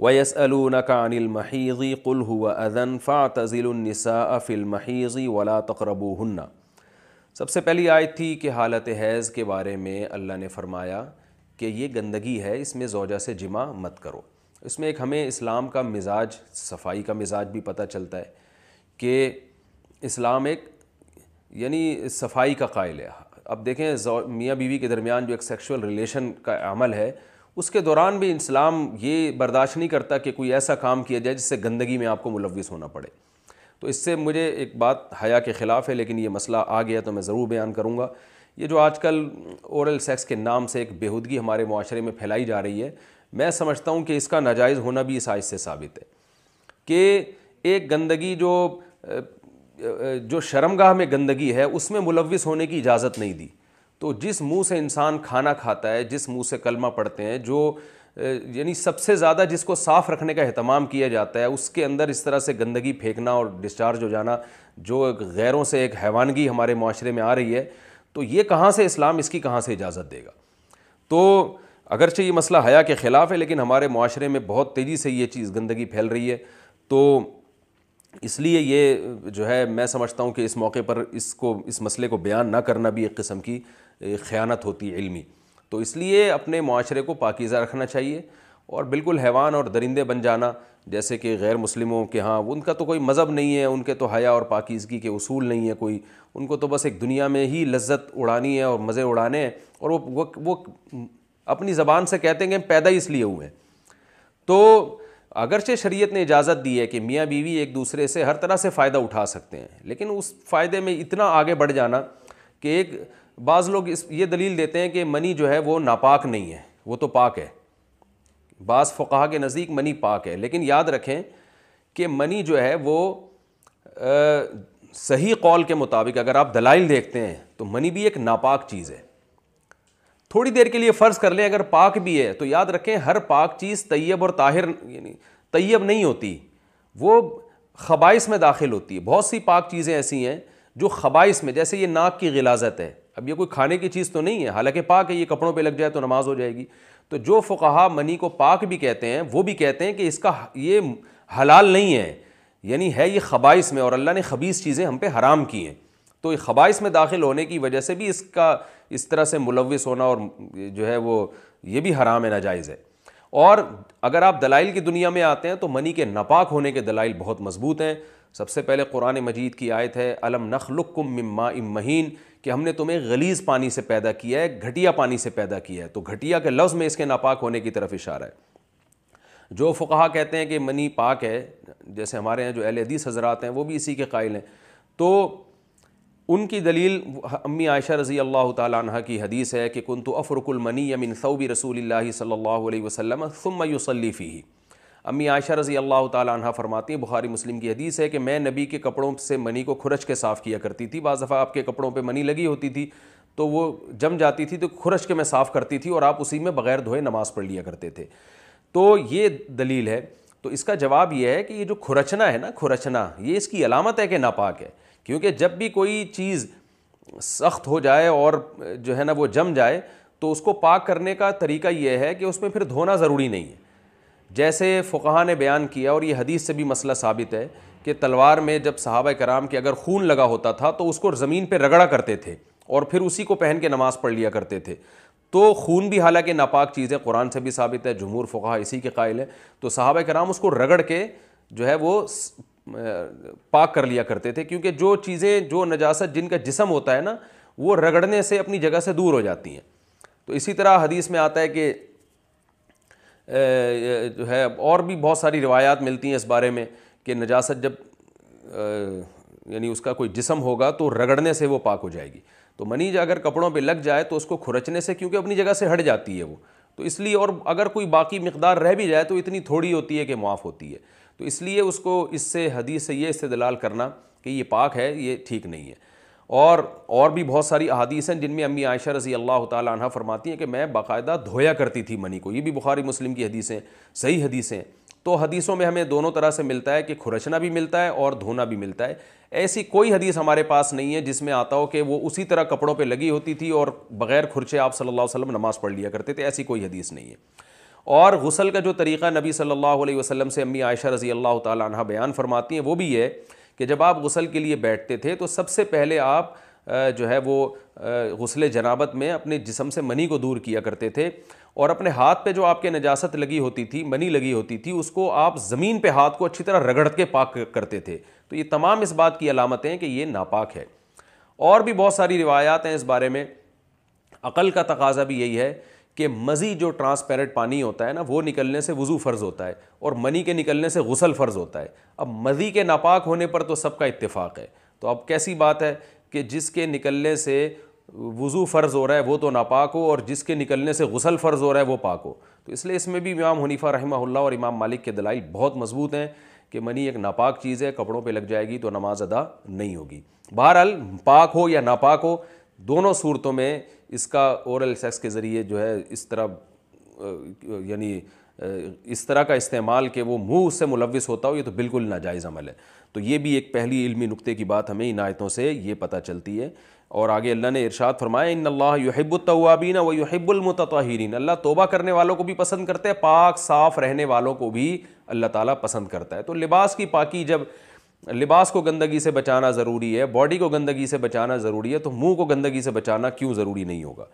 وَيَسْأَلُونَكَ عَنِ الْمَحِيضِ قُلْ هُوَ أَذًى فَاعْتَزِلُوا النِّسَاءَ فِي الْمَحِيضِ وَلَا تَقْرَبُوهُنَّ۔ سب سے پہلی آیت تھی کہ حالت حیض کے بارے میں اللہ نے فرمایا کہ یہ گندگی ہے، اس میں زوجہ سے جمع مت کرو۔ اس میں ایک ہمیں اسلام کا مزاج، صفائی کا مزاج بھی پتہ چلتا ہے کہ اسلام ایک یعنی صفائی کا قائل ہے۔ اب دیکھیں میاں بیوی کے درمیان جو ایک سیکشول ریلیشن کا عمل ہے، اس کے دوران بھی اسلام یہ برداشت نہیں کرتا کہ کوئی ایسا کام کیا جائے جس سے گندگی میں آپ کو ملوث ہونا پڑے۔ تو اس سے مجھے ایک بات حیا کے خلاف ہے، لیکن یہ مسئلہ آ گیا تو میں ضرور بیان کروں گا۔ یہ جو آج کل اورل سیکس کے نام سے ایک بےہودگی ہمارے معاشرے میں پھیلائی جا رہی ہے، میں سمجھتا ہوں کہ اس کا ناجائز ہونا بھی اس آیت سے ثابت ہے کہ ایک گندگی جو شرمگاہ میں گندگی ہے اس میں ملوث ہونے کی اجازت نہیں دی۔ تو جس منہ سے انسان کھانا کھاتا ہے، جس منہ سے کلمہ پڑھتے ہیں، جو یعنی سب سے زیادہ جس کو صاف رکھنے کا اہتمام کیا جاتا ہے، اس کے اندر اس طرح سے گندگی پھینکنا اور ڈسچارج ہو جانا، جو غیروں سے ایک حیوانگی ہمارے معاشرے میں آ رہی ہے، تو یہ کہاں سے اسلام اس کی کہاں سے اجازت دے گا؟ تو اگرچہ یہ مسئلہ حیا کے خلاف ہے، لیکن ہمارے معاشرے میں بہت تیزی سے یہ چیز گندگی پھیل رہی ہے۔ تو اس لیے یہ جو ہے میں سمجھتا ہوں کہ اس موقع پر اس مسئلے کو بیان نہ کرنا بھی ایک قسم کی خیانت ہوتی ہے علمی۔ تو اس لیے اپنے معاشرے کو پاکیزہ رکھنا چاہیے، اور بالکل حیوان اور درندے بن جانا جیسے کہ غیر مسلموں کے ہاں، ان کا تو کوئی مذہب نہیں ہے، ان کے تو حیا اور پاکیزگی کے اصول نہیں ہے کوئی، ان کو تو بس ایک دنیا میں ہی لذت اڑانی ہے اور مزے اڑانے ہیں، اور وہ اپنی زبان سے کہتے ہیں کہ پیدا ہی اس لیے ہوئے ہیں۔ تو اگرچہ شریعت نے اجازت دی ہے کہ میاں بیوی ایک دوسرے سے ہر طرح سے فائدہ اٹھا سکتے ہیں، لیکن اس فائدے میں اتنا آگے بڑھ جانا کہ بعض لوگ یہ دلیل دیتے ہیں کہ منی جو ہے وہ ناپاک نہیں ہے، وہ تو پاک ہے۔ بعض فقہا کے نزدیک منی پاک ہے، لیکن یاد رکھیں کہ منی جو ہے وہ صحیح قول کے مطابق اگر آپ دلائل دیکھتے ہیں تو منی بھی ایک ناپاک چیز ہے۔ تھوڑی دیر کے لیے فرض کر لیں اگر پاک بھی ہے، تو یاد رکھیں ہر پاک چیز طیب اور طاہر یعنی طیب نہیں ہوتی، وہ خبائث میں داخل ہوتی ہے۔ بہت سی پاک چیزیں ایسی ہیں جو خبائث میں، جیسے یہ ناک کی غلاظت ہے، اب یہ کوئی کھانے کی چیز تو نہیں ہے، حالانکہ پاک ہے، یہ کپڑوں پہ لگ جائے تو نماز ہو جائے گی۔ تو جو فقہا منی کو پاک بھی کہتے ہیں، وہ بھی کہتے ہیں کہ اس کا یہ حلال نہیں ہے، یعنی ہے یہ خبائث میں، اور اللہ نے خبیث چیزیں ہم پہ حرام کی ہیں۔ تو یہ خبائث میں داخل ہونے کی وجہ سے بھی اس کا اس طرح سے ملوث ہونا اور جو ہے وہ یہ بھی حرام ہے، ناجائز ہے۔ اور اگر آپ دلائل کی دنیا میں آتے ہیں تو منی کے ناپاک ہونے کے دلائل بہت مضبوط ہیں۔ سب سے پہلے قرآن مجید کی آیت ہے الم نخلقکم من ماء مہین، کہ ہم نے تمہیں غلیظ پانی سے پیدا کیا ہے، گھٹیا پانی سے پیدا کیا ہے۔ تو گھٹیا کے لفظ میں اس کے ناپاک ہونے کی طرف اشارہ ہے۔ جو فقہا کہتے ہیں کہ منی پاک ہے، جیسے ہمارے ہیں جو اہل حدیث حضرات ہیں وہ بھی اسی کے قائل ہیں، تو ان کی دلیل امی عائشہ رضی اللہ تعالیٰ عنہ کی حدیث ہے کہ کنت افرک المنی من ثوب رسول اللہ صلی اللہ علیہ وسلم ثم یصلی فیہ۔ امی عائشہ رضی اللہ تعالیٰ عنہ فرماتی ہیں، بخاری مسلم کی حدیث ہے کہ میں نبی کے کپڑوں سے منی کو کھرچ کے صاف کیا کرتی تھی۔ بعض دفعہ آپ کے کپڑوں پہ منی لگی ہوتی تھی تو وہ جم جاتی تھی تو کھرچ کے میں صاف کرتی تھی، اور آپ اسی میں بغیر دھوئے نماز پڑھ لیا کرتے تھے۔ تو یہ دلیل ہے۔ تو اس کا جواب یہ ہے کہ یہ جو کھرچنا ہے نا، کھرچنا یہ اس کی علامت ہے کہ ناپاک ہے، کیونکہ جب بھی کوئی چیز سخت ہو جائے اور جو ہے نا وہ جم جائے تو اس کو پاک کرنے کا طریقہ یہ ہے کہ اس میں پھر دھونا ضروری نہیں ہے۔ جیسے فقہا نے بیان کیا، اور یہ حدیث سے بھی مسئلہ ثابت ہے، کہ تلوار میں جب صحابہ کرام کے اگر خون لگا ہوتا تھا تو اس کو زمین پہ رگڑا کرتے تھے اور پھر اسی کو پہن کے نماز پڑھ لیا کرتے تھے۔ تو خون بھی حالانکہ ناپاک چیز ہے، قرآن سے بھی ثابت ہے، جمہور فقہا اسی کے قائل ہیں، تو صحابہ کرام اس کو رگڑ کے جو ہے وہ پاک کر لیا کرتے تھے، کیونکہ جو چیزیں جو نجاست جن کا جسم ہوتا ہے نا، وہ رگڑنے سے اپنی جگہ سے دور ہو جاتی ہیں۔ تو اسی طرح حدیث میں آتا ہے کہ جو ہے اور بھی بہت ساری روایات ملتی ہیں اس بارے میں کہ نجاست جب یعنی اس کا کوئی جسم ہوگا تو رگڑنے سے وہ پاک ہو جائے گی۔ تو منی اگر کپڑوں پہ لگ جائے تو اس کو کھرچنے سے، کیونکہ اپنی جگہ سے ہٹ جاتی ہے وہ، تو اس لیے، اور اگر کوئی باقی مقدار رہ بھی جائے تو اتنی تھوڑی ہوتی ہے کہ معاف ہوتی ہے، تو اس لیے اس کو اس سے حدیث سے یہ استدلال کرنا کہ یہ پاک ہے یہ ٹھیک نہیں ہے۔ اور بھی بہت ساری احادیث ہیں جن میں امی عائشہ رضی اللہ تعالیٰ عنہ فرماتی ہیں کہ میں باقاعدہ دھویا کرتی تھی منی کو، یہ بھی بخاری مسلم کی حدیثیں صحیح حدیثیں۔ تو حدیثوں میں ہمیں دونوں طرح سے ملتا ہے کہ کھرچنا بھی ملتا ہے اور دھونا بھی ملتا ہے۔ ایسی کوئی حدیث ہمارے پاس نہیں ہے جس میں آتا ہو کہ وہ اسی طرح کپڑوں پہ لگی ہوتی تھی اور بغیر کھرچے آپ صلی اللہ علیہ وسلم نماز پڑھ لیا کرتے تھے، ایسی کوئی حدیث نہیں ہے۔ اور غسل کا جو طریقہ نبی صلی اللہ علیہ وسلم سے امی عائشہ رضی اللہ تعالیٰ عنہ بیان فرماتی ہیں وہ بھی ہے کہ جب آپ غسل کے لیے بیٹھتے تھے تو سب سے پہلے آپ جو ہے وہ غسل جنابت میں اپنے جسم سے منی کو دور کیا کرتے تھے، اور اپنے ہاتھ پہ جو آپ کے نجاست لگی ہوتی تھی، منی لگی ہوتی تھی، اس کو آپ زمین پہ ہاتھ کو اچھی طرح رگڑ کے پاک کرتے تھے۔ تو یہ تمام اس بات کی علامتیں ہیں کہ یہ ناپاک ہے۔ اور بھی بہت ساری روایات ہیں اس بارے میں۔ عقل کا تقاضا بھی یہی ہے کہ مزی جو ٹرانسپیرنٹ پانی ہوتا ہے نا، وہ نکلنے سے وضو فرض ہوتا ہے، اور منی کے نکلنے سے غسل فرض ہوتا ہے۔ اب مزی کے ناپاک ہونے پر تو سب کا اتفاق ہے، تو اب کیسی بات ہے کہ جس کے نکلنے سے وضو فرض ہو رہا ہے وہ تو ناپاک ہو، اور جس کے نکلنے سے غسل فرض ہو رہا ہے وہ پاک ہو؟ تو اس لیے اس میں بھی امام حنیفہ رحمہ اللہ اور امام مالک کے دلائل بہت مضبوط ہیں کہ منی ایک ناپاک چیز ہے، کپڑوں پہ لگ جائے گی تو نماز ادا نہیں ہوگی۔ بہرحال پاک ہو یا ناپاک ہو، دونوں صورتوں میں اس کا اورل سیکس کے ذریعے جو ہے اس طرح یعنی اس طرح کا استعمال کہ وہ منہ اس سے ملوث ہوتا ہو، یہ تو بالکل ناجائز عمل ہے۔ تو یہ بھی ایک پہلی علمی نقطے کی بات ہمیں ان آیتوں سے یہ پتہ چلتی ہے۔ اور آگے اللہ نے ارشاد فرمایا ان اللہ یحب التوابین و یحب المتطہرین، اللہ توبہ کرنے والوں کو بھی پسند کرتا ہے، پاک صاف رہنے والوں کو بھی اللہ تعالیٰ پسند کرتا ہے۔ تو لباس کی پاکی، جب لباس کو گندگی سے بچانا ضروری ہے، باڈی کو گندگی سے بچانا ضروری ہے، تو منہ کو گندگی سے بچانا کیوں ضروری نہیں ہوگا؟